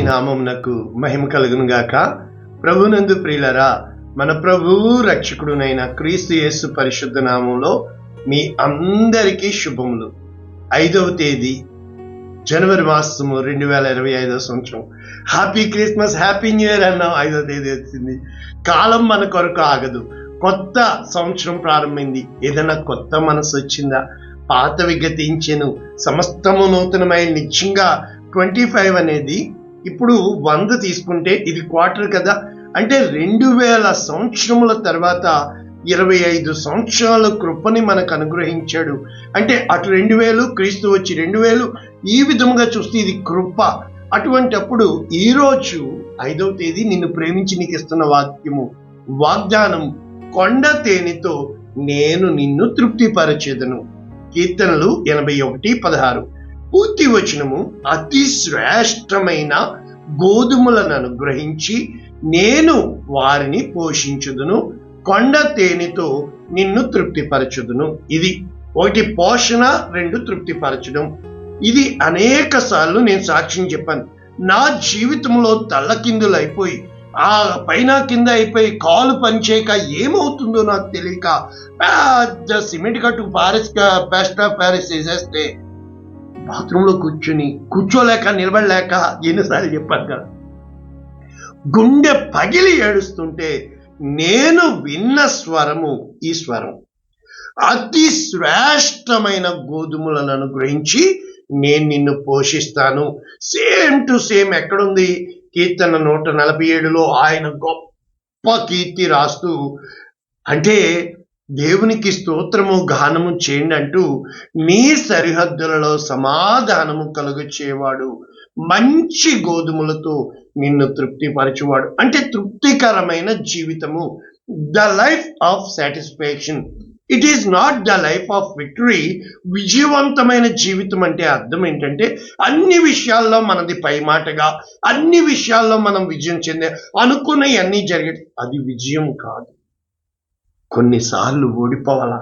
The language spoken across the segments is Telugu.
నామమునకు మహిమ కలుగును గాక. ప్రభునందు ప్రియులరా, మన ప్రభువు రక్షకుడునైన క్రీస్తు యేసు పరిశుద్ధ నామంలో మీ అందరికీ శుభములు. 5వ తేదీ జనవరి మాసము 2025 సంవత్సరం. Happy Christmas, happy new year అన్నాం. 5వ తేదీ వచ్చింది. కాలం మన కొరకు ఆగదు. కొత్త సంవత్సరం ప్రారంభమైంది. ఏదైనా కొత్త మనసు వచ్చిందా? పాతవి గతించెను, సమస్తము నూతనమై. నిజంగా 25 అనేది ఇప్పుడు 100 తీసుకుంటే ఇది క్వార్టర్ కదా. అంటే 2000 సంవత్సరముల తర్వాత 25 సంవత్సరాల కృపని మనకు అనుగ్రహించాడు. అంటే అటు 2000 క్రీస్తు వచ్చి 2000, ఈ విధముగా చూస్తే ఇది కృప. అటువంటి అప్పుడు ఈరోజు 5వ తేదీ నిన్ను ప్రేమించి నీకు ఇస్తున్న వాగ్దానం, కొండ తేనెతో నేను నిన్ను తృప్తిపరచెదను. కీర్తనలు 81:16. పూర్తి వచనము, అతి శ్రేష్టమైన గోధుమలను అనుగ్రహించి నేను వారిని పోషించుదును, కొండ తేనెతో నిన్ను తృప్తిపరచుదును. ఇది ఒకటి పోషణ, 2 తృప్తిపరచడం. ఇది అనేక సార్లు నేను సాక్ష్యం చెప్పాను. నా జీవితంలో తల్లకిందులైపోయి, ఆ పైన కింద అయిపోయి, కాలు పనిచేయక ఏమవుతుందో నాకు తెలియక పెద్ద సిమెంట్ కట్టు ప్లాస్టర్ ఆఫ్ ప్యారిస్ వేసేస్తే బాత్రూంలో కూర్చోలేక నిలబడలేక ఎన్నిసార్లు చెప్పాను కదా, గుండె పగిలి ఏడుస్తుంటే నేను విన్న స్వరము ఈ స్వరం, అతి శ్రేష్టమైన గోధుమలను అనుగ్రహించి నేను నిన్ను పోషిస్తాను. సేమ్ టు సేమ్ ఎక్కడుంది? కీర్తన 147లో ఆయన గొప్ప కీర్తి రాస్తూ, అంటే దేవునికి స్తోత్రము గానము చేయండి అంటూ, నీ సరిహద్దులలో సమాధానము కలుగచేవాడు, మంచి గోధుమలతో నిన్ను తృప్తిపరచువాడు. అంటే తృప్తికరమైన జీవితము, the life of satisfaction. It is not the life of victory. విజయవంతమైన జీవితం అంటే అర్థం ఏంటంటే అన్ని విషయాల్లో మనది పైమాటగా, అన్ని విషయాల్లో మనం విజయం చెందే అనుకున్నవి అన్నీ జరిగే, అది విజయం కాదు. కొన్నిసార్లు ఓడిపోవాలా.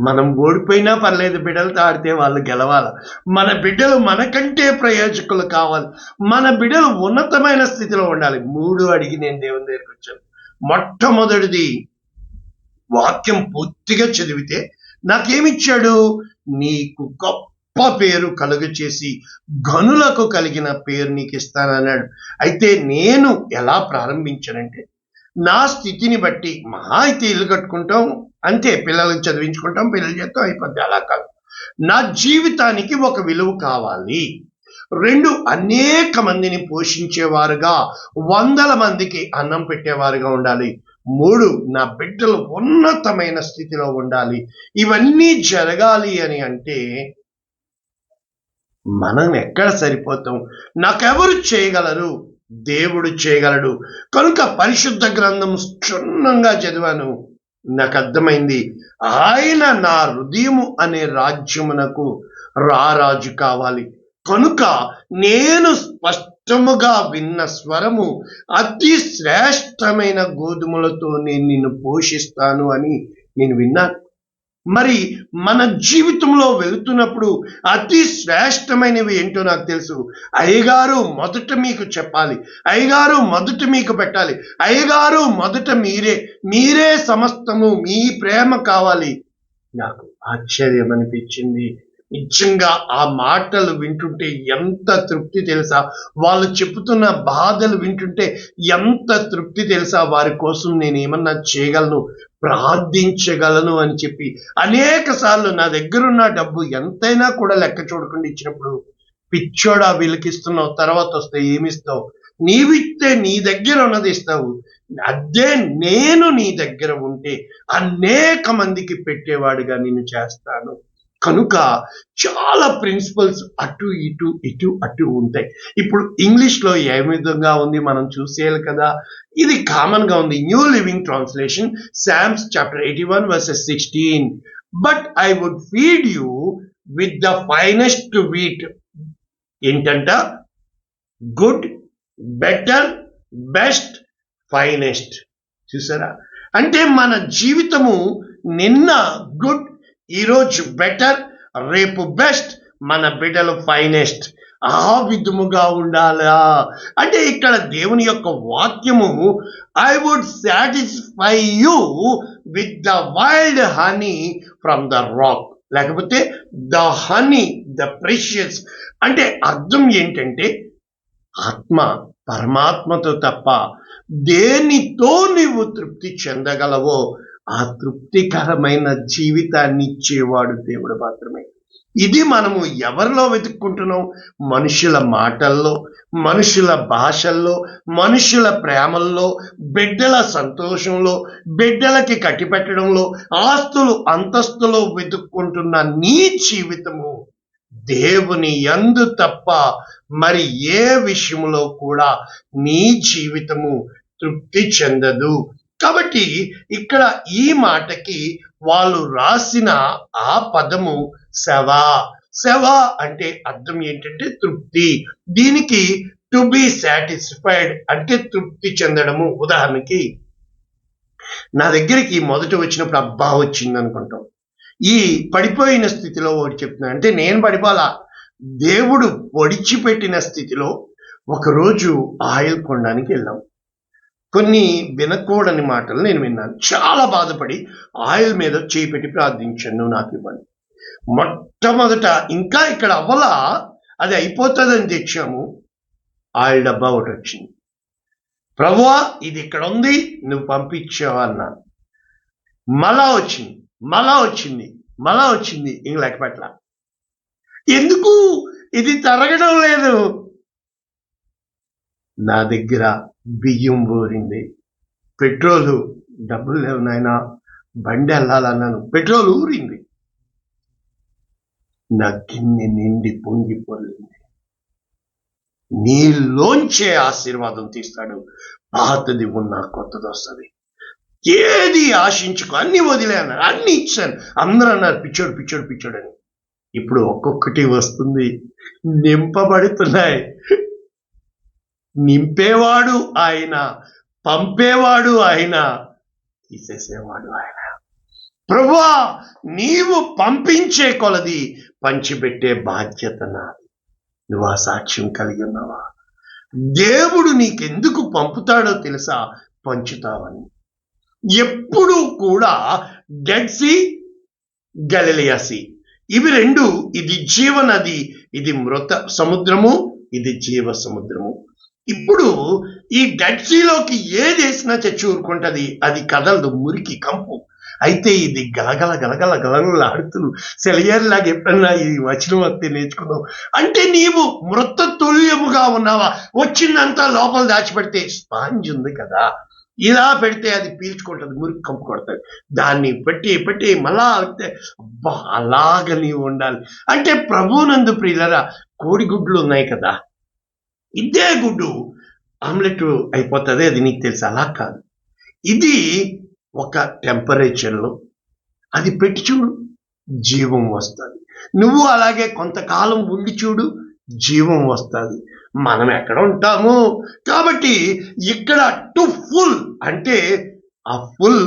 మనం ఓడిపోయినా పర్లేదు, బిడ్డలతో ఆడితే వాళ్ళు గెలవాలా. మన బిడ్డలు మనకంటే ప్రయోజకులు కావాలి. మన బిడ్డలు ఉన్నతమైన స్థితిలో ఉండాలి. 3 అడిగి నేను దేవుని దగ్గరికి వచ్చాను. మొట్టమొదటిది, వాక్యం పూర్తిగా చదివితే నాకేమిచ్చాడు? నీకు గొప్ప పేరు కలుగ చేసి గనులకు కలిగిన పేరు నీకు ఇస్తానన్నాడు. అయితే నేను ఎలా ప్రారంభించానంటే, నా స్థితిని బట్టి మహా అయితే ఇల్లు కట్టుకుంటాం అంతే, పిల్లలకు చదివించుకుంటాం, పిల్లలు చేస్తాం, అయిపోద్ది. అలా కాదు. నా జీవితానికి ఒక విలువ కావాలి. 2, అనేక మందిని పోషించేవారుగా, 100 మందికి అన్నం పెట్టేవారుగా ఉండాలి. 3, నా బిడ్డలు ఉన్నతమైన స్థితిలో ఉండాలి. ఇవన్నీ జరగాలి అని అంటే మనం ఎక్కడ సరిపోతాం? నాకెవరు చేయగలరు? దేవుడు చేయగలడు. కనుక పరిశుద్ధ గ్రంథం క్షుణ్ణంగా చదివాను. నాకు అర్థమైంది, ఆయన నా హృదయము అనే రాజ్యమునకు రారాజు కావాలి. కనుక నేను స్పష్టముగా విన్న స్వరము, అతి శ్రేష్టమైన గోధుమలతో నేను నిన్ను పోషిస్తాను అని నేను విన్నాను. మరి మన జీవితంలో వెళుతున్నప్పుడు అతి శ్రేష్టమైనవి ఏంటో నాకు తెలుసు. అయ్యగారు మొదట మీకు చెప్పాలి, అయ్యగారు మొదట మీకు పెట్టాలి, అయ్యగారు మొదట మీరే సమస్తము, మీ ప్రేమ కావాలి. నాకు ఆశ్చర్యం అనిపించింది. నిజంగా ఆ మాటలు వింటుంటే ఎంత తృప్తి తెలుసా? వాళ్ళు చెప్తున్న బాధలు వింటుంటే ఎంత తృప్తి తెలుసా? వారి కోసం నేను ఏమన్నా చేయగలను, ప్రార్థించగలను అని చెప్పి అనేక సార్లు నా దగ్గరున్న డబ్బు ఎంతైనా కూడా లెక్క చూడకుండా ఇచ్చినప్పుడు, పిచ్చోడా వీళ్ళకిస్తున్నావు, తర్వాత వస్తే ఏమిస్తావు? నీవిస్తే నీ దగ్గర ఉన్నది ఇస్తావు. అదే నేను నీ దగ్గర ఉంటే అనేక మందికి పెట్టేవాడిగా నేను చేస్తాను. కనుక చాలా ప్రిన్సిపల్స్ అటు ఇటు ఉంటాయి. ఇప్పుడు ఇంగ్లీష్లో ఏ విధంగా ఉంది మనం చూసేయాలి కదా. ఇది కామన్ గా ఉంది. New living translation, Psalms chapter 81 verses 16. But I would feed you with the finest wheat. ఏంటంట? Good, better, best, finest. చూసారా? అంటే మన జీవితము నిన్న గుడ్, ఈరోజు బెటర్, రేపు బెస్ట్, మన బిడ్డలు ఫైనెస్ట్. ఆ విధముగా ఉండాలా. అంటే ఇక్కడ దేవుని యొక్క వాక్యము, I would satisfy you with the wild honey from the rock, లేకపోతే ద హనీ ద ప్రెషియస్. అంటే అర్థం ఏంటంటే ఆత్మ, పరమాత్మతో తప్ప దేనితో నీవు తృప్తి చెందగలవో ఆ తృప్తికరమైన జీవితాన్ని ఇచ్చేవాడు దేవుడు మాత్రమే. ఇది మనము ఎవరిలో వెతుక్కుంటున్నాం? మనుషుల మాటల్లో, మనుషుల భాషల్లో, మనుషుల ప్రేమల్లో, బిడ్డల సంతోషంలో, బిడ్డలకి కట్టిపెట్టడంలో, ఆస్తులు అంతస్తులో వెతుక్కుంటున్న నీ జీవితము దేవుని యందు తప్ప మరి ఏ విషయంలో కూడా నీ జీవితము తృప్తి చెందదు. కాబట్టి ఇక్కడ ఈ మాటకి వాళ్ళు రాసిన ఆ పదము సెవా. సెవా అంటే అర్థం ఏంటంటే తృప్తి. దీనికి టు బి సాటిస్ఫైడ్ అంటే తృప్తి చెందడము. ఉదాహరణకి నా దగ్గరికి మొదట వచ్చినప్పుడు అబ్బా వచ్చింది అనుకుంటాం. ఈ పడిపోయిన స్థితిలో ఒకటి చెప్తున్నా, అంటే నేను పడిపోలా, దేవుడు పొడిచిపెట్టిన స్థితిలో ఒకరోజు ఆయిల్ కొనడానికి వెళ్ళాం. కొన్ని వినకూడని మాటలు నేను విన్నాను. చాలా బాధపడి ఆయిల్ మీద చేయి పెట్టి ప్రార్థించాను, నువ్వు నాకు ఇవ్వండి. మొట్టమొదట ఇంకా ఇక్కడ అవ్వలా, అది అయిపోతుందని తెచ్చాము. ఆయిల్ డబ్బా ఒకటి వచ్చింది. ప్రభువా ఇది ఇక్కడ ఉంది, నువ్వు పంపించావా అన్నాను. మళ్ళా వచ్చింది ఇంక లెక్కపెట్ల. ఎందుకు ఇది తరగడం లేదు? నా దగ్గర బియ్యం ఊరింది, పెట్రోలు డబ్బులు లేవు నాయనా, బండి వెళ్ళాలన్నాను, పెట్రోల్ ఊరింది, నా గిన్నె నిండి పొంగి పొర్లింది. నీలోంచే ఆశీర్వాదం తీస్తాడు. పాతది ఉన్నా కొత్తది వస్తుంది. ఏది ఆశించుకో, అన్ని వదిలే అన్నారు, అన్ని ఇచ్చాను. అందరూ అన్నారు పిచ్చోడు అని. ఇప్పుడు ఒక్కొక్కటి వస్తుంది, నింపబడుతున్నాయి. నింపేవాడు ఆయన, పంపేవాడు ఆయన, తీసేసేవాడు ఆయన. ప్రభువా నీవు పంపించే కొలది పంచిపెట్టే బాధ్యత నాది. నువ్వు ఆ సాక్ష్యం కలిగి ఉన్నావా? దేవుడు నీకెందుకు పంపుతాడో తెలుసా? పంచుతావని. ఎప్పుడూ కూడా డెడ్ సీ, గలిలయ సీ, ఇవి రెండు, ఇది జీవనది, ఇది మృత సముద్రము, ఇది జీవ సముద్రము. ఇప్పుడు ఈ డెడ్ సీలోకి ఏది వేసినా చచ్చి ఊరుకుంటది, అది కదలదు, మురికి కంపు. అయితే ఇది గలగల సెలయేరులాగా ఎప్పుడన్నా ఈ వచనం వస్తే నేర్చుకున్నావు. అంటే నీవు మృత తుల్యముగా ఉన్నావా? వచ్చిందంతా లోపల దాచిపెడితే స్పాంజ్ ఉంది కదా, ఇలా పెడితే అది పీల్చుకుంటుంది, మురికి కంపు కొడుతుంది. దాన్ని పెట్టి మళ్ళా అంటే అబ్బా అలాగ నీవు ఉండాలి. అంటే ప్రభువునందు ప్రియులరా, కోడిగుడ్లు ఉన్నాయి కదా, ఇదే గుడ్డు ఆమ్లెట్ అయిపోతుంది, అది నీకు తెలుసు. అలా కాదు, ఇది ఒక టెంపరేచర్లో అది పెట్టి చూడు, జీవం వస్తుంది. నువ్వు అలాగే కొంతకాలం ఉండి చూడు, జీవం వస్తుంది. మనం ఎక్కడ ఉంటాము? కాబట్టి ఇక్కడ టు ఫుల్ అంటే ఆ ఫుల్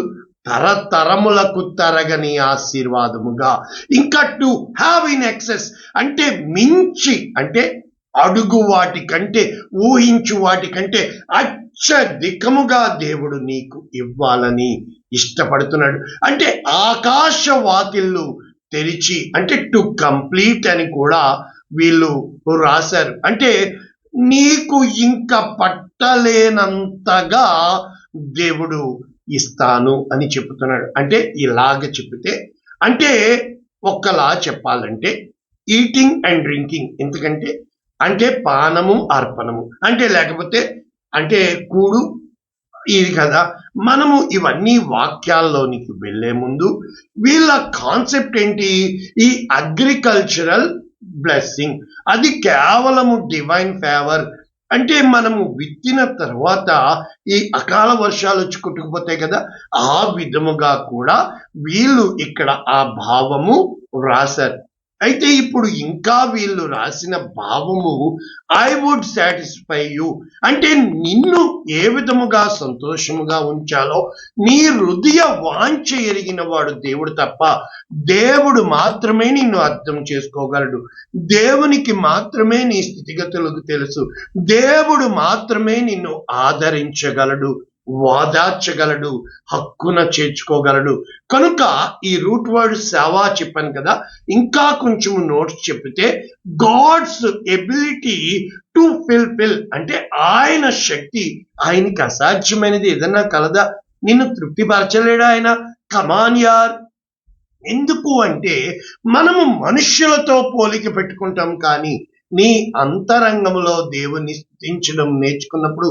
తరతరములకు తరగని ఆశీర్వాదముగా, ఇంకా టు హ్యావ్ ఇన్ ఎక్సెస్ అంటే మించి, అంటే అడుగు వాటికంటే, ఊహించు వాటికంటే అత్యధికముగా దేవుడు నీకు ఇవ్వాలని ఇష్టపడుతున్నాడు. అంటే ఆకాశ వాకిళ్ళు తెరిచి, అంటే టు కంప్లీట్ అని కూడా వీళ్ళు రాశారు. అంటే నీకు ఇంకా పట్టలేనంతగా దేవుడు ఇస్తాను అని చెప్తున్నాడు. అంటే ఇలాగ చెప్తే, అంటే ఒక్కలా చెప్పాలంటే ఈటింగ్ అండ్ డ్రింకింగ్, ఎందుకంటే అంటే పానము అర్పణము, అంటే లేకపోతే అంటే కూడు, ఇది కదా. మనము ఇవన్నీ వాక్యాల్లోనికి వెళ్లే ముందు వీళ్ళ కాన్సెప్ట్ ఏంటి? ఈ అగ్రికల్చరల్ బ్లెస్సింగ్, అది కేవలము డివైన్ ఫేవర్. అంటే మనము విత్తిన తర్వాత ఈ అకాల వర్షాలు వచ్చి కొట్టుకుపోతాయి కదా, ఆ విధముగా కూడా వీళ్ళు ఇక్కడ ఆ భావము రాశారు. అయితే ఇప్పుడు ఇంకా వీళ్ళు రాసిన భావము ఐ వుడ్ సాటిస్ఫై యూ అంటే నిన్ను ఏ విధముగా సంతోషముగా ఉంచాలో నీ హృదయ వాంఛ ఎరిగిన వాడు దేవుడు తప్ప దేవుడు మాత్రమే నిన్ను అర్థం చేసుకోగలడు. దేవునికి మాత్రమే నీ స్థితిగతులకు తెలుసు. దేవుడు మాత్రమే నిన్ను ఆదరించగలడు, వాదార్చగలడు, హక్కున చేర్చుకోగలడు. కనుక ఈ రూట్ వర్డ్ సేవ చెప్పాను కదా, ఇంకా కొంచెం నోట్స్ చెప్తే గాడ్స్ ఎబిలిటీ టు ఫిల్ఫిల్ అంటే ఆయన శక్తి, ఆయనకి అసాధ్యమైనది ఏదన్నా కలదా? నిన్ను తృప్తిపరచలేడా ఆయన? కమాన్ యార్. ఎందుకు అంటే మనము మనుష్యులతో పోలిక పెట్టుకుంటాం, కానీ నీ అంతరంగంలో దేవుణ్ణి స్తుతించడం నేర్చుకున్నప్పుడు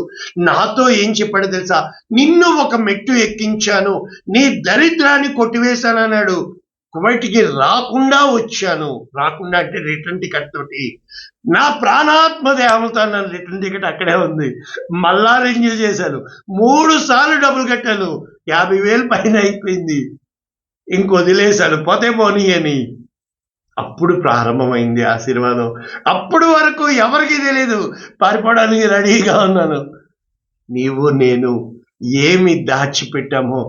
నాతో ఏం చెప్పాడు తెలుసా? నిన్ను ఒక మెట్టు ఎక్కించాను, నీ దరిద్రాన్ని కొట్టివేశానన్నాడు. కువైట్కి రాకుండా వచ్చాను, రాకుండా అంటే రిటర్న్ టికెట్ తోటి. నా ప్రాణాత్మ దేవత నన్ను రిటర్న్ టికెట్ అక్కడే ఉంది, మళ్ళా రెన్యూ చేశాను, 3 సార్లు డబ్బులు కట్టాను, 50,000 పైన అయిపోయింది, ఇంకొదిలేశాను, పోతే పోనీ అని. అప్పుడు ప్రారంభమైంది ఆశీర్వాదం. అప్పుడు వరకు ఎవరికి తెలియదు, పారిపోవడానికి రెడీగా ఉన్నాను. నీవు నేను ఏమి దాచిపెట్టామో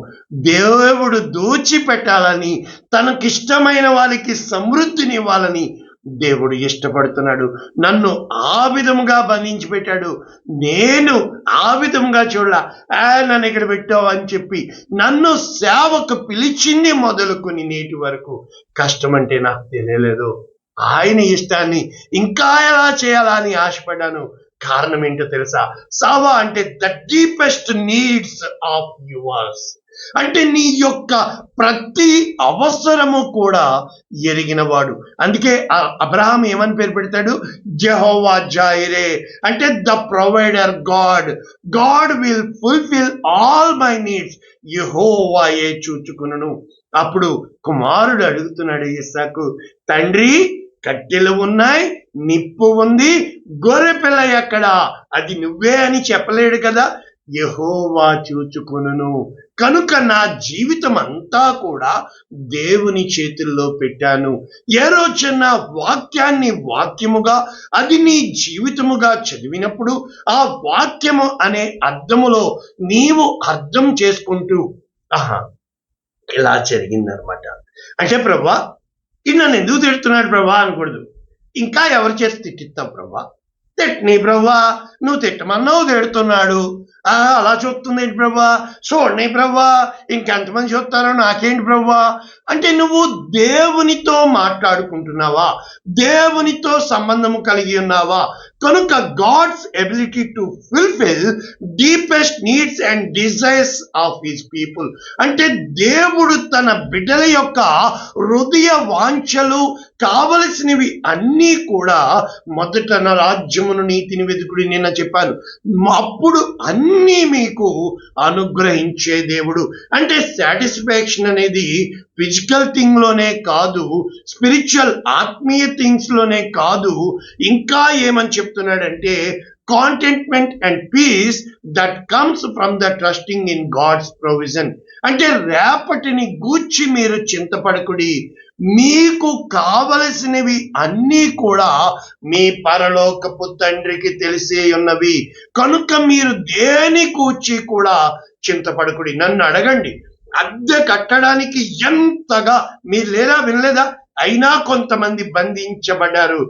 దేవుడు దోచిపెట్టాలని, తనకిష్టమైన వారికి సమృద్ధినివ్వాలని దేవుడు ఇష్టపడుతున్నాడు. నన్ను ఆ విధముగా బంధించి పెట్టాడు, నేను ఆ విధముగా చూడాల. నన్ను ఇక్కడ పెట్టావు అని చెప్పి నన్ను సేవకు పిలిచింది మొదలుకొని నేటి వరకు కష్టం అంటే నాకు తెలియలేదు. ఆయన ఇష్టాన్ని ఇంకా ఎలా చేయాలా అని ఆశపడ్డాను. కారణం ఏంటో తెలుసా? సావా అంటే the deepest needs of yours అంటే నీ యొక్క ప్రతి అవసరము కూడా ఎరిగినవాడు. అందుకే అబ్రహాం ఏమని పేరు పెడతాడు? జెహోవా జైరే అంటే the provider God. God will fulfil all my needs, యెహోవాయే చూచుకును. అప్పుడు కుమారుడు అడుగుతున్నాడు ఇస్సాకు, తండ్రి కట్టెలు ఉన్నాయి, నిప్పు ఉంది, గొర్రె పిల్ల ఎక్కడా? అది నువ్వే అని చెప్పలేడు కదా, యెహోవా చూచుకొనును. కనుక నా జీవితం అంతా కూడా దేవుని చేతుల్లో పెట్టాను. ఏ రోజున వాక్యాన్ని వాక్యముగా, అది నీ జీవితముగా చదివినప్పుడు ఆ వాక్యము అనే అర్థములో నీవు అర్థం చేసుకుంటూ ఇలా జరిగిందనమాట. అంటే ప్రభా ఇది నన్ను ఎందుకు తిడుతున్నాడు ప్రభా అనకూడదు. ఇంకా ఎవరి చేసి తిట్టిస్తావు ప్రభా? తిట్టని ప్రభా, నువ్వు తిట్టమన్నావు తిడుతున్నాడు. అలా చూస్తుంది ఏంటి ప్రభా? చూడని ప్రభా, ఇంకెంతమంది చూస్తారో నాకేంటి ప్రభా అంటే నువ్వు దేవునితో మాట్లాడుకుంటున్నావా? దేవునితో సంబంధము కలిగి ఉన్నావా? కనుక God's ability to fulfil deepest needs and desires of his people అంటే దేవుడు తన బిడ్డల యొక్క హృదయ వాంఛలు కావలసినవి అన్నీ కూడా మొదట నా రాజ్యమును నీతిని వెతుకుడి నిన్న చెప్పాను, అప్పుడు అన్నీ మీకు అనుగ్రహించే దేవుడు. అంటే సాటిస్ఫాక్షన్ అనేది ఫిజికల్ థింగ్ లోనే కాదు, స్పిరిచువల్ ఆత్మీయ థింగ్స్ లోనే కాదు, ఇంకా ఏమని చెప్తున్నాడంటే contentment and peace that comes from the trusting in God's provision. అంటే రేపటిని గూర్చి మీరు చింతపడకుడి, మీకు కావలసినవి అన్నీ కూడా మీ పరలోకపు తండ్రికి తెలిసే ఉన్నవి. కనుక మీరు దేని గూర్చి కూడా చింతపడకుడి. నన్ను అడగండి, అద్దె కట్టడానికి ఎంతగా మీరు వినలేదా? అయినా కొంతమంది బంధించబడ్డారు.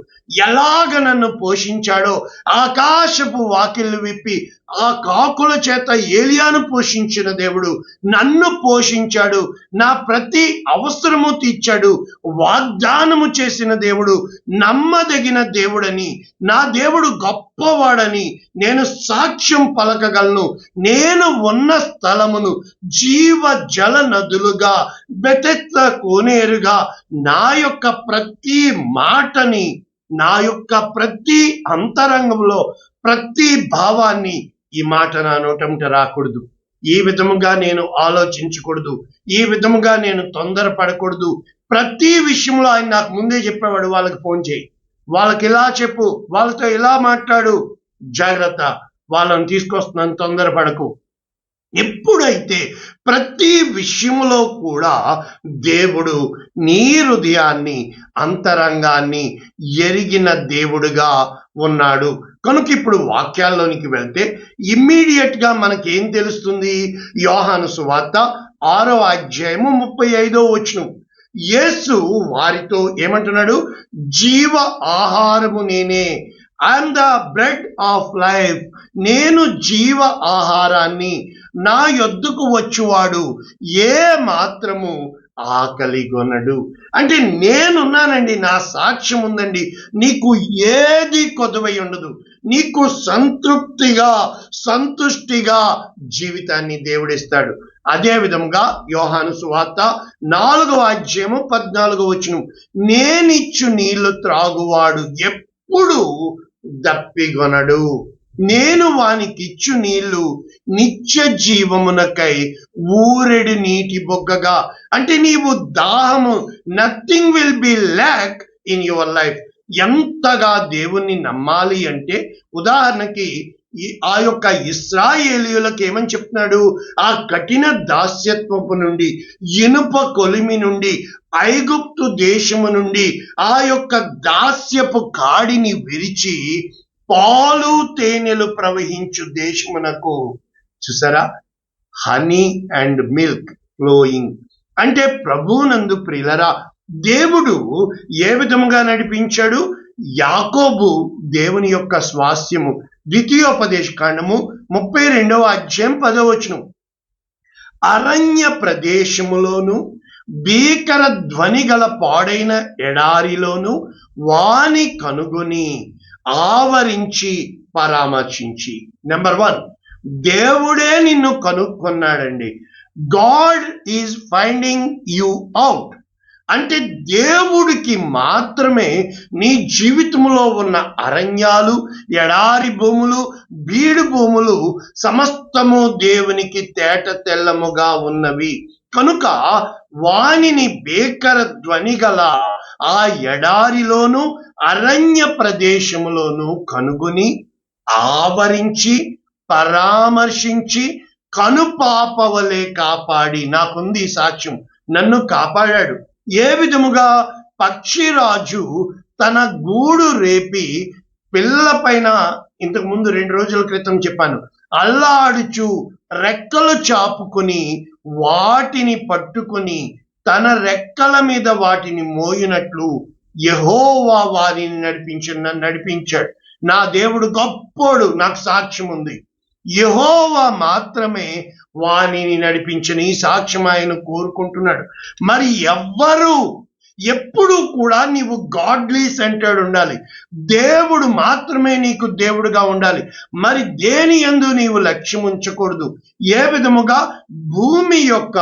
ఎలాగ నన్ను పోషించాడో, ఆకాశపు వాకిళ్ళు విప్పి ఆ కాకుల చేత ఏలియాను పోషించిన దేవుడు నన్ను పోషించాడు, నా ప్రతి అవసరము తీర్చాడు, వాగ్దానము చేసిన దేవుడు నమ్మదగిన దేవుడని, నా దేవుడు గొప్పవాడని నేను సాక్ష్యం పలకగలను. నేను ఉన్న స్థలమును జీవ జల నదులుగా, బెతెస్దా కోనేరుగా, నా యొక్క ప్రతి మాటని, నా యొక్క ప్రతి అంతరంగంలో ప్రతి భావాన్ని, ఈ మాట నా నోటంట రాకూడదు, ఈ విధముగా నేను ఆలోచించకూడదు, ఈ విధముగా నేను తొందరపడకూడదు. ప్రతి విషయంలో ఆయన నాకు ముందే చెప్పేవాడు, వాళ్ళకి ఫోన్ చేయి, వాళ్ళకి ఇలా చెప్పు, వాళ్ళతో ఇలా మాట్లాడు, జాగ్రత్త, వాళ్ళని తీసుకొస్తున్నాను, తొందరపడకు. ఎప్పుడైతే ప్రతి విషయంలో కూడా దేవుడు నీ హృదయాన్ని, అంతరంగాన్ని ఎరిగిన దేవుడుగా ఉన్నాడు కనుక ఇప్పుడు వాక్యాల్లోనికి వెళ్తే ఇమ్మీడియట్ గా మనకేం తెలుస్తుంది? యోహాను సువార్త 6వ అధ్యాయము 35వ వచనం. యేసు వారితో ఏమంటున్నాడు? జీవ ఆహారము నేనే, I'm the bread of life. నేను జీవ ఆహారాన్ని, నా యొద్దకు వచ్చువాడు ఏ మాత్రము ఆకలిగొనడు. అంటే నేనున్నానండి, నా సాక్ష్యం ఉందండి, నీకు ఏది కొదవై ఉండదు, నీకు సంతృప్తిగా సంతుష్టిగా జీవితాన్ని దేవుడిస్తాడు. అదే విధంగా యోహాను సువార్త 4వ అధ్యాయము 14వ వచనం. నేనిచ్చు నీళ్లు త్రాగువాడు ఎప్పుడు దప్పిగొనడు, నేను వానికిచ్చు నీళ్లు నిత్య జీవమునకై ఊరెడు నీటి బొగ్గగా. అంటే నీవు దాహము, nothing will be lakh in your life. ఎంతగా దేవుణ్ణి నమ్మాలి అంటే, ఉదాహరణకి ఆ యొక్క ఇశ్రాయేలీయులకు ఏమని చెప్తున్నాడు? ఆ కఠిన దాస్యత్వపు నుండి, ఇనుప కొలిమి నుండి, ఐగుప్తు దేశము నుండి ఆ యొక్క దాస్యపు కాడిని విరిచి పాలు తేనెలు ప్రవహించు దేశమునకు, చూసారా, హనీ అండ్ మిల్క్ ఫ్లోయింగ్. అంటే ప్రభువునందు ప్రియులరా, దేవుడు ఏ విధముగా నడిపించాడు? యాకోబు దేవుని యొక్క స్వాస్యము. ద్వితీయోపదేశ కాండము 32వ అధ్యాయం 10వ వచనం. అరణ్య ప్రదేశములోను, భీకర ధ్వని గల పాడైన ఎడారిలోను వాని కనుగొని ఆవరించి పరామర్శించి. నెంబర్ 1, దేవుడే నిన్ను కనుక్కున్నాడండి. God is finding you out. అంటే దేవుడికి మాత్రమే నీ జీవితంలో ఉన్న అరణ్యాలు, ఎడారి భూములు, బీడు భూములు సమస్తము దేవునికి తేట తెల్లముగా ఉన్నవి కనుక వానిని భీకర ధ్వని గల ఆ ఎడారిలోను, అరణ్య ప్రదేశములోను కనుగొని ఆవరించి పరామర్శించి కనుపాపవలే కాపాడి. నాకుంది సాక్ష్యం, నన్ను కాపాడాడు. ఏ విధముగా? పక్షిరాజు తన గూడు రేపి పిల్ల పైన, ఇంతకు ముందు 2 రోజుల క్రితం చెప్పాను, అల్లాడుచు రెక్కలు చాపుకొని వాటిని పట్టుకొని తన రెక్కల మీద వాటిని మోయినట్లు యెహోవా వారిని నడిపించాడు. నా దేవుడు గొప్పోడు, నాకు సాక్ష్యం ఉంది. యెహోవా మాత్రమే వానిని నడిపించిన ఈ సాక్ష్యం ఆయన కోరుకుంటున్నాడు. మరి ఎవ్వరు ఎప్పుడు కూడా నీవు గాడ్లీ సెంటర్డ్ ఉండాలి. దేవుడు మాత్రమే నీకు దేవుడుగా ఉండాలి. మరి దేని యందు నీవు లక్ష్యం ఉంచకూడదు. ఏ విధముగా? భూమి యొక్క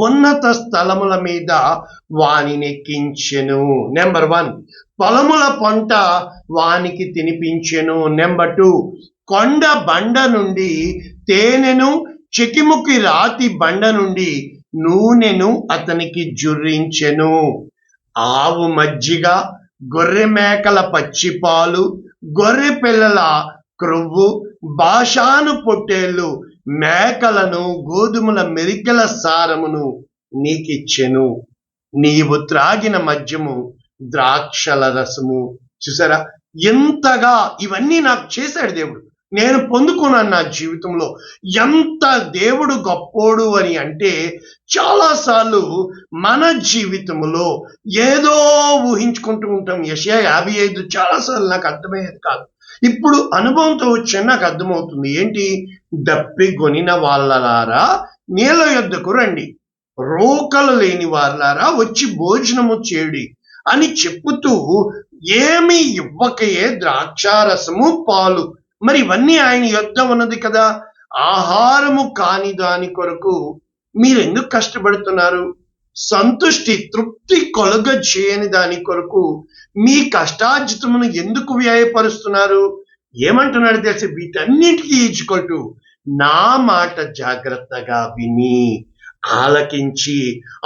ఉన్నత స్థలముల మీద వానినెక్కించెను. నెంబర్ 1, పొలముల పంట వానికి తినిపించెను. నెంబర్ 2, కొండ బండ నుండి తేనెను, చెకిముకి రాతి బండ నుండి నూనెను అతనికి జుర్రించెను. ఆవు మజ్జిగ, గొర్రె మేకల పచ్చిపాలు, గొర్రె పిల్లల క్రొవ్వు, బాషాను పొట్టేళ్లు, మేకలను, గోధుమల మెరికల సారమును నీకిచ్చెను. నీవు త్రాగిన మద్యము, ద్రాక్షల రసము. చూసారా, ఎంతగా ఇవన్నీ నాకు చేశాడు దేవుడు, నేను పొందుకున్నాను నా జీవితంలో. ఎంత దేవుడు గొప్పోడు అని అంటే, చాలాసార్లు మన జీవితంలో ఏదో ఊహించుకుంటూ ఉంటాం. యెషయా 55 చాలాసార్లు నాకు అర్థమయ్యేది కాదు. ఇప్పుడు అనుభవంతో వచ్చి నాకు అర్థమవుతుంది. ఏంటి? దప్పిగొనిన వాళ్ళలారా నీళ్ళ యొద్దకు రండి, రోకలు లేని వాళ్ళారా వచ్చి భోజనము చేయుడి అని చెప్పుతూ ఏమి ఇవ్వకయే ద్రాక్షారసము, పాలు, మరి ఇవన్నీ ఆయన యొద్ద ఉన్నది కదా. ఆహారము కాని దాని కొరకు మీరెందుకు కష్టపడుతున్నారు? సంతుష్టి, తృప్తి కొలగ చేయని దాని కొరకు మీ కష్టార్జితమును ఎందుకు వ్యయపరుస్తున్నారు? ఏమంటున్నాడు తెలిసి? వీటన్నిటికీ ఈజ్వల్ టు నా మాట జాగ్రత్తగా విని ఆలకించి,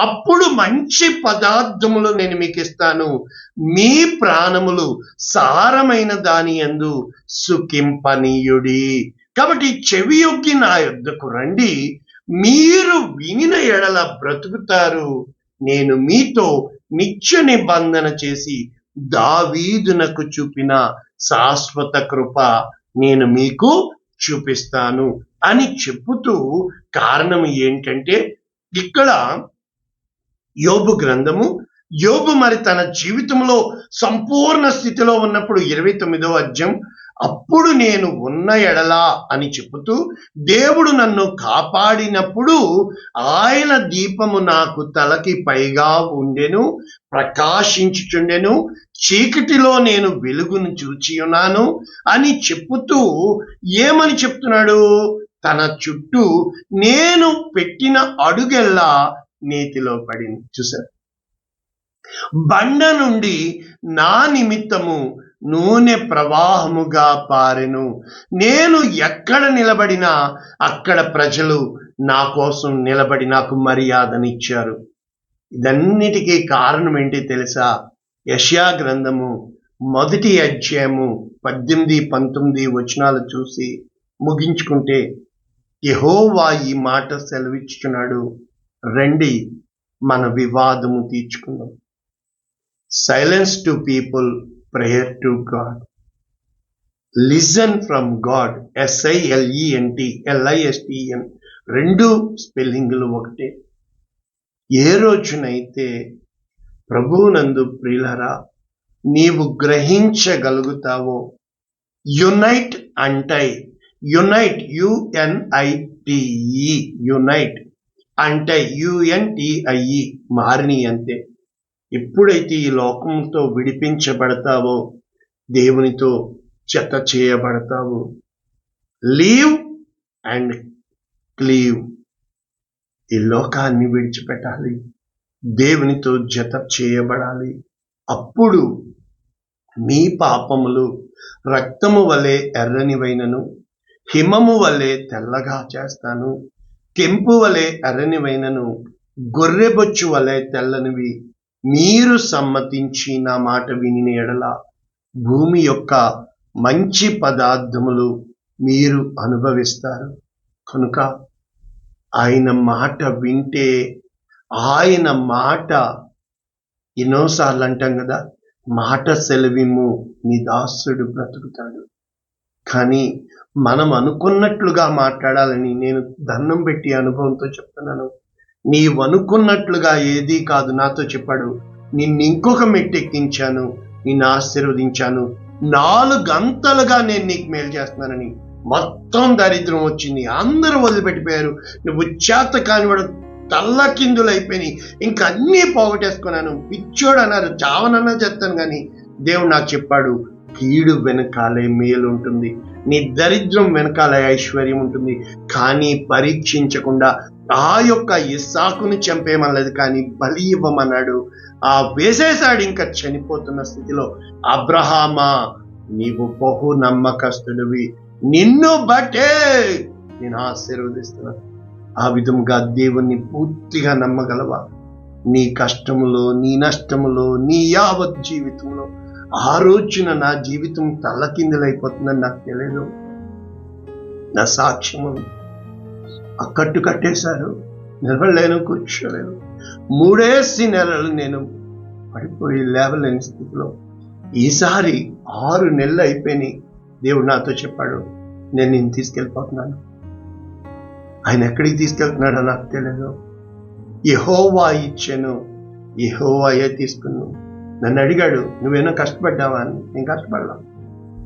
అప్పుడు మంచి పదార్థములు నేను మీకు ఇస్తాను, మీ ప్రాణములు సారమైన దాని యందు సుఖింపనీయుడి. కాబట్టి చెవి యొగ్గి నా యొద్దకు రండి, మీరు వినిన ఎడల బ్రతుకుతారు. నేను మీతో నిత్య నిబంధన చేసి దావీదునకు చూపిన శాశ్వత కృప నేను మీకు చూపిస్తాను అని చెప్పుతూ, కారణం ఏంటంటే ఇక్కడ యోబు గ్రంథము, యోబు మరి తన జీవితంలో సంపూర్ణ స్థితిలో ఉన్నప్పుడు 29వ అధ్యాయం, అప్పుడు నేను ఉన్న ఎడలా అని చెబుతూ, దేవుడు నన్ను కాపాడినప్పుడు ఆయన దీపము నాకు తలకి పైగా ఉండెను, ప్రకాశించుచుండెను, చీకటిలో నేను వెలుగును చూచి ఉన్నాను అని చెప్పుతూ ఏమని చెప్తున్నాడు? తన చుట్టూ నేను పెట్టిన అడుగెల్లా నీతిలో పడింది. చూసారు, బండ నుండి నా నిమిత్తము నూనె ప్రవాహముగా పారెను. నేను ఎక్కడ నిలబడినా అక్కడ ప్రజలు నా కోసం నిలబడి నాకు మర్యాదనిచ్చారు. ఇదన్నిటికీ కారణం ఏంటి తెలుసా? యెషయా గ్రంథము 1వ అధ్యాయము 18, 19 వచనాలు చూసి ముగించుకుంటే యెహోవా ఈ మాట సెలవిచ్చుచున్నాడు, రండి మన వివాదము తీర్చుకుందాం. Silence to people, prayer to God. Listen from God, SILENT LISTN, 2 స్పెల్లింగ్లు ఒకటే. ఏ రోజునైతే ప్రభువునందు ప్రియులారా నీవు గ్రహించగలుగుతావో, యునైట్ అంటే యునైట్, UNITE, యునైట్ అంటే UNTIE మారిని అంతే. ఎప్పుడైతే ఈ లోకంతో విడిపించబడతావో దేవునితో జత చేయబడతావు. Leave and cleave. ఈ లోకాన్ని విడిచిపెట్టాలి, దేవునితో జత చేయబడాలి. అప్పుడు మీ పాపములు రక్తము వలె ఎర్రనివైనను, హిమము వలె తెల్లగా చేస్తాను. కెంపు వలె ఎర్రనివైనను, గొర్రెబొచ్చు వలె తెల్లనివి మీరు సమ్మతించి నా మాట వినిన ఎడల భూమి యొక్క మంచి పదార్థములు మీరు అనుభవిస్తారు. కనుక ఆయన మాట వింటే, ఆయన మాట, ఎన్నోసార్లు అంటాం కదా, మాట సెలవిమ్ము నీ దాసుడు బ్రతుకుతాడు. కానీ మనం అనుకున్నట్లుగా మాట్లాడాలని నేను దండం పెట్టి అనుభవంతో చెప్తున్నాను. నీవనుకున్నట్లుగా ఏదీ కాదు. నాతో చెప్పాడు, నిన్ను ఇంకొక మెట్టు ఎక్కించాను, నిన్ను ఆశీర్వదించాను, 4 అంతలుగా నేను నీకు మేలు చేస్తున్నానని. మొత్తం దరిద్రం వచ్చింది, అందరూ వదిలిపెట్టిపోయారు, నువ్వు చేత కానివాడు, తల్లకిందులైపోయినాయి, ఇంకా అన్నీ పోగొట్టేసుకున్నాను, పిచ్చోడు అన్నారు, చావనన్నా చేస్తాను. కానీ దేవుడు నాకు చెప్పాడు, కీడు వెనకాలే మేలు ఉంటుంది, నీ దరిద్రం వెనకాలే ఐశ్వర్యం ఉంటుంది. కానీ పరీక్షించకుండా ఆ యొక్క ఇస్సాకుని చంపేయమనలేదు, కానీ బలి ఇవ్వమన్నాడు. ఆ వేసేశాడు ఇంకా చనిపోతున్న స్థితిలో. అబ్రహామా, నీవు బహు నమ్మకస్తుడివి, నిన్ను బట్టే నేను ఆశీర్వదిస్తున్నాను. ఆ విధముగా దేవుణ్ణి పూర్తిగా నమ్మగలవా? నీ కష్టములో, నీ నష్టములో, నీ యావత్ జీవితంలో. ఆ రోజున నా జీవితం తల్లకిందులైపోతుందని నాకు తెలియదు. నా సాక్ష్యము అక్కట్టు కట్టేశారు, నిలవలేను, కూర్చోలేను. 3 నెలలు నేను పడిపోయి లేవలేని స్థితిలో. ఈసారి 6 నెలలు అయిపోయినాయి. దేవుడు నాతో చెప్పాడు, నేను నిన్ను తీసుకెళ్ళిపోతున్నాను. ఆయన ఎక్కడికి తీసుకెళ్తున్నాడో నాకు తెలియదు. యెహోవా ఇచ్చాను, యెహోవాయే తీసుకున్నాను. నన్ను అడిగాడు, నువ్వేనో కష్టపడ్డావా అని. నేను కష్టపడలా,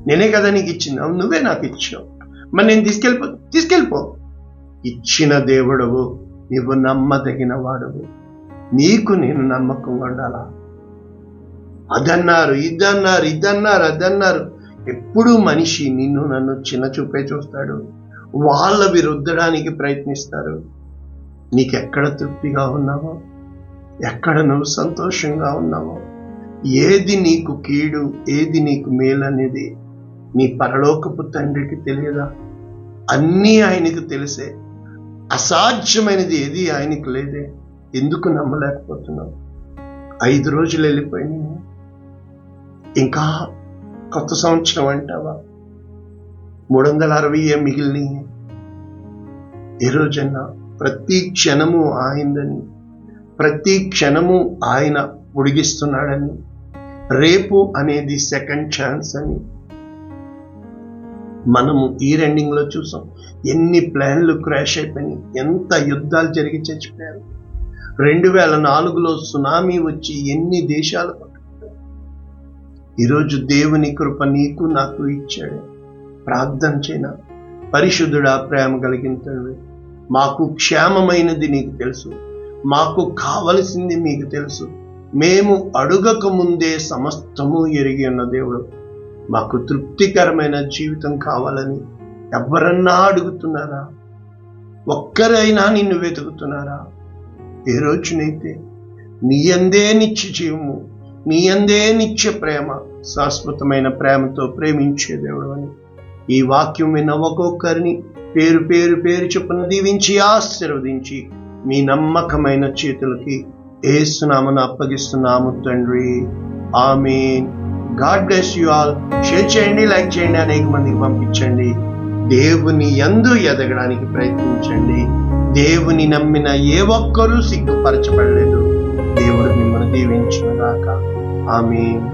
నేనే కదా నీకు ఇచ్చింది. అవును, నువ్వే నాకు ఇచ్చావు, మరి నేను తీసుకెళ్ళిపో. ఇచ్చిన దేవుడవు, నువ్వు నమ్మదగిన వాడవు, నీకు నేను నమ్మకంగా ఉండాలా. అదన్నారు, ఇదన్నారు. ఎప్పుడూ మనిషి నిన్ను నన్ను చిన్న చూపే చూస్తాడు, వాళ్ళవి రుద్దడానికి ప్రయత్నిస్తారు. నీకెక్కడ తృప్తిగా ఉన్నావో, ఎక్కడ నువ్వు సంతోషంగా ఉన్నావో, ఏది నీకు కీడు, ఏది నీకు మేలు అనేది నీ పరలోకపు తండ్రికి తెలియదా? అన్నీ ఆయనకు తెలిసే. అసాధ్యమైనది ఏది ఆయనకు లేదే. ఎందుకు నమ్మలేకపోతున్నావు? 5 రోజులు వెళ్ళిపోయినాయి, ఇంకా కొత్త సంవత్సరం అంటావా? 360 మిగిలినవి. ఈ రోజన్నా ప్రతి క్షణము ఆయనదని, ప్రతి క్షణము ఆయన ఉడిగిస్తున్నాడని, రేపు అనేది సెకండ్ ఛాన్స్ అని మనము ఈ రెండింగ్లో చూసాం. ఎన్ని ప్లాన్లు క్రాష్ అయిపోయినాయి, ఎంత యుద్ధాలు జరిగి చచ్చిపోయారు. 2004లో సునామీ వచ్చి ఎన్ని దేశాలు పట్టుకున్నాయి. ఈరోజు దేవుని కృప నీకు నాకు ఇచ్చాడు. ప్రార్థన చేయనా? పరిశుద్ధుడా, ప్రేమ కలిగిన తండ్రి, మాకు క్షేమమైనది నీకు తెలుసు, మాకు కావలసింది మీకు తెలుసు. మేము అడుగక ముందే సమస్తము ఎరిగి ఉన్న దేవుడు. మాకు తృప్తికరమైన జీవితం కావాలని ఎవరన్నా అడుగుతున్నారా? ఒక్కరైనా నిన్ను వెతుకుతున్నారా? ఏ రోజునైతే నీ యందే నిత్య జీవము, నీ యందే నిత్య ప్రేమ, శాశ్వతమైన ప్రేమతో ప్రేమించే దేవుడు అని ఈ వాక్యం విన్న ఒక్కొక్కరిని పేరు పేరు పేరు చొప్పున దీవించి ఆశీర్వదించి మీ నమ్మకమైన చేతులకి యేసునామమున అప్పగిస్తున్నాము తండ్రి. ఆమేన్. God bless you all. Share చేయండి, లైక్ చేయండి, అనేక మందికి పంపించండి. దేవుని యందు ఎదగడానికి ప్రయత్నించండి. దేవుని నమ్మిన ఏ ఒక్కరూ సిగ్గుపరచబడలేదు. దేవుడు మిమ్మల్ని దీవించును గాక. ఆమేన్.